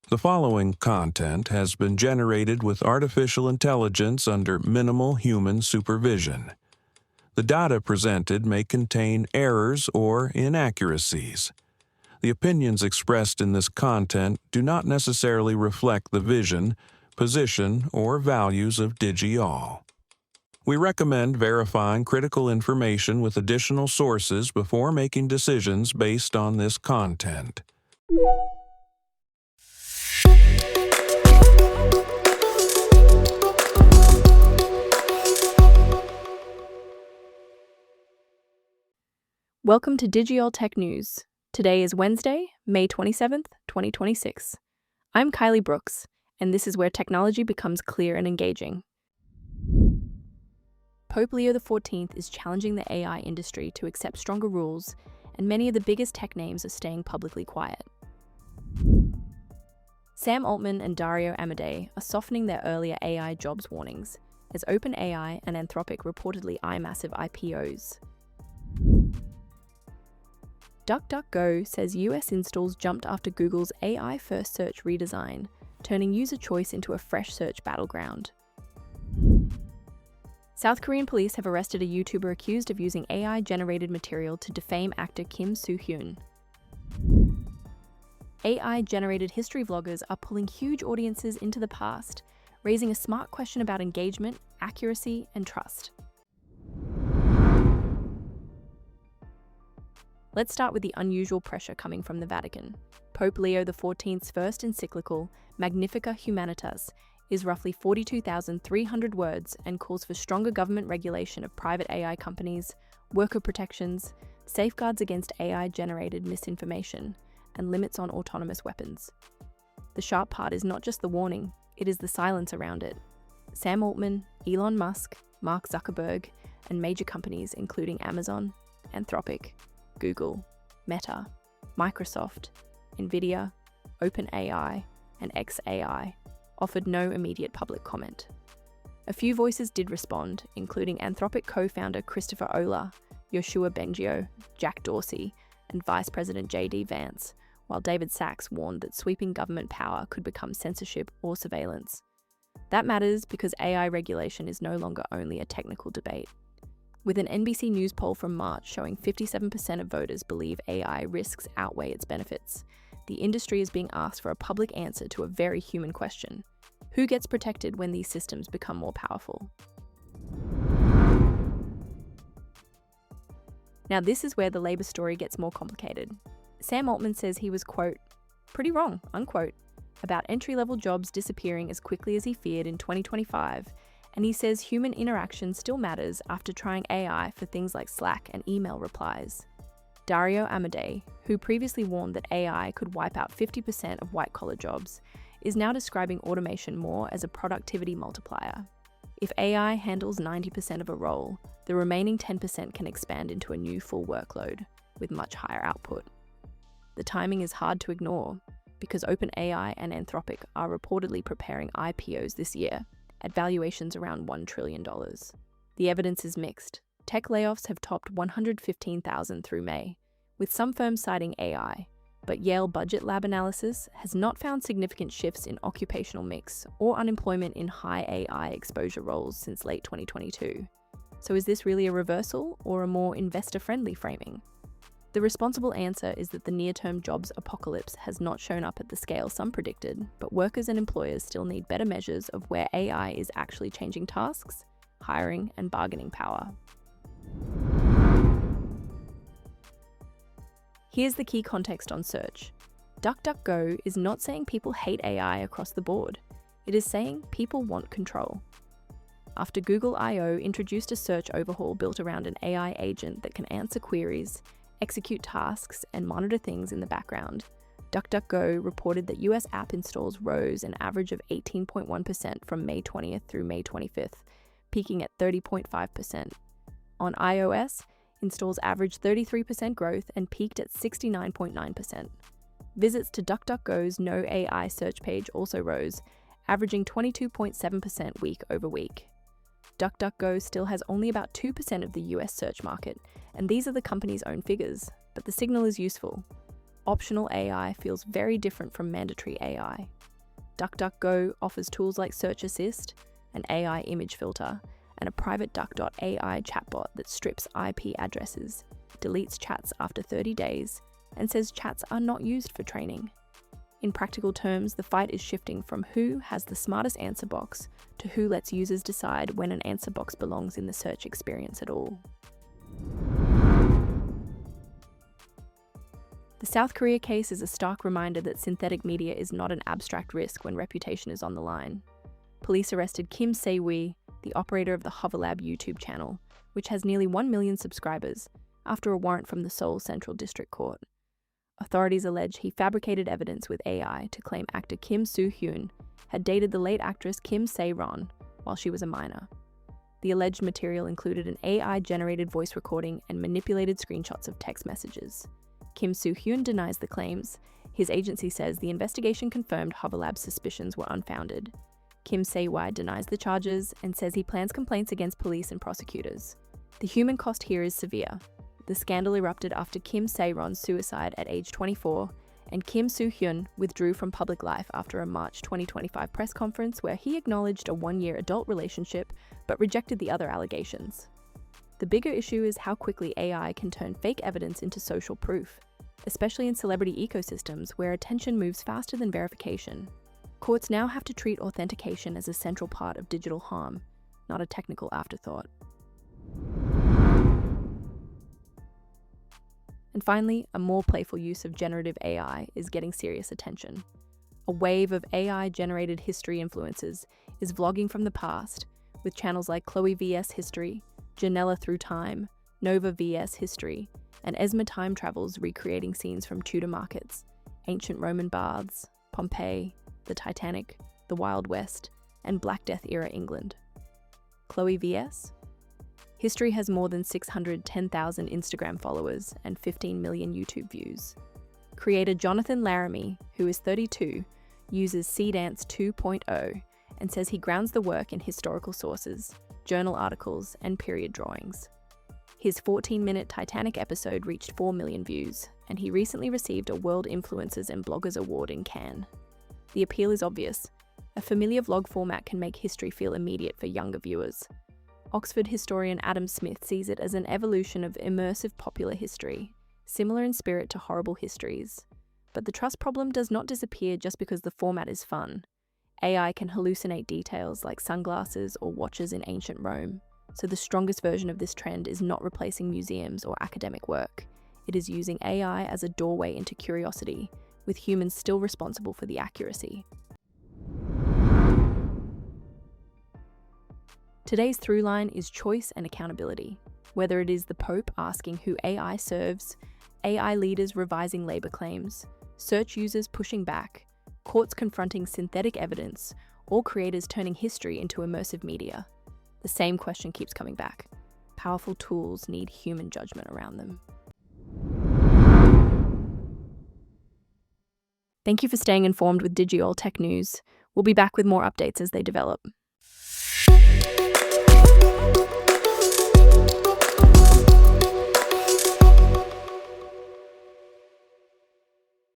The following content has been generated with artificial intelligence under minimal human supervision. The data presented may contain errors or inaccuracies. The opinions expressed in this content do not necessarily reflect the vision, position, or values of DigiAll. We recommend verifying critical information with additional sources before making decisions based on this content. Welcome to DigiAll Tech News. Today is Wednesday, May 27th, 2026. I'm Kylie Brooks, and this is where technology becomes clear and engaging. Pope Leo XIV is challenging the AI industry to accept stronger rules, and many of the biggest tech names are staying publicly quiet. Sam Altman and Dario Amodei are softening their earlier AI jobs warnings, as OpenAI and Anthropic reportedly eye massive IPOs. DuckDuckGo says US installs jumped after Google's AI-first search redesign, turning user choice into a fresh search battleground. South Korean police have arrested a YouTuber accused of using AI-generated material to defame actor Kim Soo-hyun. AI-generated history vloggers are pulling huge audiences into the past, raising a smart question about engagement, accuracy, and trust. Let's start with the unusual pressure coming from the Vatican. Pope Leo XIV's first encyclical, Magnificat Humanitas, is roughly 42,300 words and calls for stronger government regulation of private AI companies, worker protections, safeguards against AI-generated misinformation, and limits on autonomous weapons. The sharp part is not just the warning, it is the silence around it. Sam Altman, Elon Musk, Mark Zuckerberg, and major companies including Amazon, Anthropic, Google, Meta, Microsoft, Nvidia, OpenAI, and xAI offered no immediate public comment. A few voices did respond, including Anthropic co-founder Christopher Olah, Yoshua Bengio, Jack Dorsey, and Vice President J.D. Vance, while David Sachs warned that sweeping government power could become censorship or surveillance. That matters because AI regulation is no longer only a technical debate. With an NBC News poll from March showing 57% of voters believe AI risks outweigh its benefits, the industry is being asked for a public answer to a very human question. Who gets protected when these systems become more powerful? Now this is where the Labour story gets more complicated. Sam Altman says he was, quote, pretty wrong, unquote, about entry-level jobs disappearing as quickly as he feared in 2025, and he says human interaction still matters after trying AI for things like Slack and email replies. Dario Amodei, who previously warned that AI could wipe out 50% of white-collar jobs, is now describing automation more as a productivity multiplier. If AI handles 90% of a role, the remaining 10% can expand into a new full workload, with much higher output. The timing is hard to ignore, because OpenAI and Anthropic are reportedly preparing IPOs this year, at valuations around $1 trillion. The evidence is mixed. Tech layoffs have topped 115,000 through May, with some firms citing AI, but Yale Budget Lab analysis has not found significant shifts in occupational mix or unemployment in high AI exposure roles since late 2022. So is this really a reversal or a more investor-friendly framing? The responsible answer is that the near-term jobs apocalypse has not shown up at the scale some predicted, but workers and employers still need better measures of where AI is actually changing tasks, hiring, and bargaining power. Here's the key context on search. DuckDuckGo is not saying people hate AI across the board. It is saying people want control. After Google I/O introduced a search overhaul built around an AI agent that can answer queries, execute tasks, and monitor things in the background, DuckDuckGo reported that US app installs rose an average of 18.1% from May 20th through May 25th, peaking at 30.5%. On iOS, installs averaged 33% growth and peaked at 69.9%. Visits to DuckDuckGo's No AI search page also rose, averaging 22.7% week over week. DuckDuckGo still has only about 2% of the US search market, and these are the company's own figures, but the signal is useful. optional AI feels very different from mandatory AI. DuckDuckGo offers tools like Search Assist, an AI image filter, and a private duck.ai chatbot that strips IP addresses, deletes chats after 30 days, and says chats are not used for training. In practical terms, the fight is shifting from who has the smartest answer box to who lets users decide when an answer box belongs in the search experience at all. The South Korea case is a stark reminder that synthetic media is not an abstract risk when reputation is on the line. Police arrested Kim Se-wi, the operator of the Hoverlab YouTube channel, which has nearly 1 million subscribers, after a warrant from the Seoul Central District Court. Authorities allege he fabricated evidence with AI to claim actor Kim Soo-hyun had dated the late actress Kim Se-ron while she was a minor. The alleged material included an AI-generated voice recording and manipulated screenshots of text messages. Kim Soo-hyun denies the claims. His agency says the investigation confirmed Hoverlab's suspicions were unfounded. Kim Se-wi denies the charges and says he plans complaints against police and prosecutors. The human cost here is severe. The scandal erupted after Kim Se-ron's suicide at age 24, and Kim Soo-hyun withdrew from public life after a March 2025 press conference where he acknowledged a one-year adult relationship but rejected the other allegations. The bigger issue is how quickly AI can turn fake evidence into social proof, especially in celebrity ecosystems where attention moves faster than verification. Courts now have to treat authentication as a central part of digital harm, not a technical afterthought. And finally, a more playful use of generative AI is getting serious attention. A wave of AI-generated history influencers is vlogging from the past, with channels like Chloe vs History, Janella Through Time, Nova vs History, and Esma Time Travels recreating scenes from Tudor markets, ancient Roman baths, Pompeii, the Titanic, the Wild West, and Black Death-era England. Chloe vs? History has more than 610,000 Instagram followers and 15 million YouTube views. Creator Jonathan Laramie, who is 32, uses Seedance 2.0 and says he grounds the work in historical sources, journal articles, and period drawings. His 14-minute Titanic episode reached 4 million views, and he recently received a World Influencers and Bloggers Award in Cannes. The appeal is obvious. A familiar vlog format can make history feel immediate for younger viewers. Oxford historian Adam Smith sees it as an evolution of immersive popular history, similar in spirit to horrible histories. But the trust problem does not disappear just because the format is fun. AI can hallucinate details like sunglasses or watches in ancient Rome, so the strongest version of this trend is not replacing museums or academic work. It is using AI as a doorway into curiosity, with humans still responsible for the accuracy. Today's throughline is choice and accountability. Whether it is the Pope asking who AI serves, AI leaders revising labor claims, search users pushing back, courts confronting synthetic evidence, or creators turning history into immersive media, the same question keeps coming back. Powerful tools need human judgment around them. Thank you for staying informed with DigiAll Tech News. We'll be back with more updates as they develop.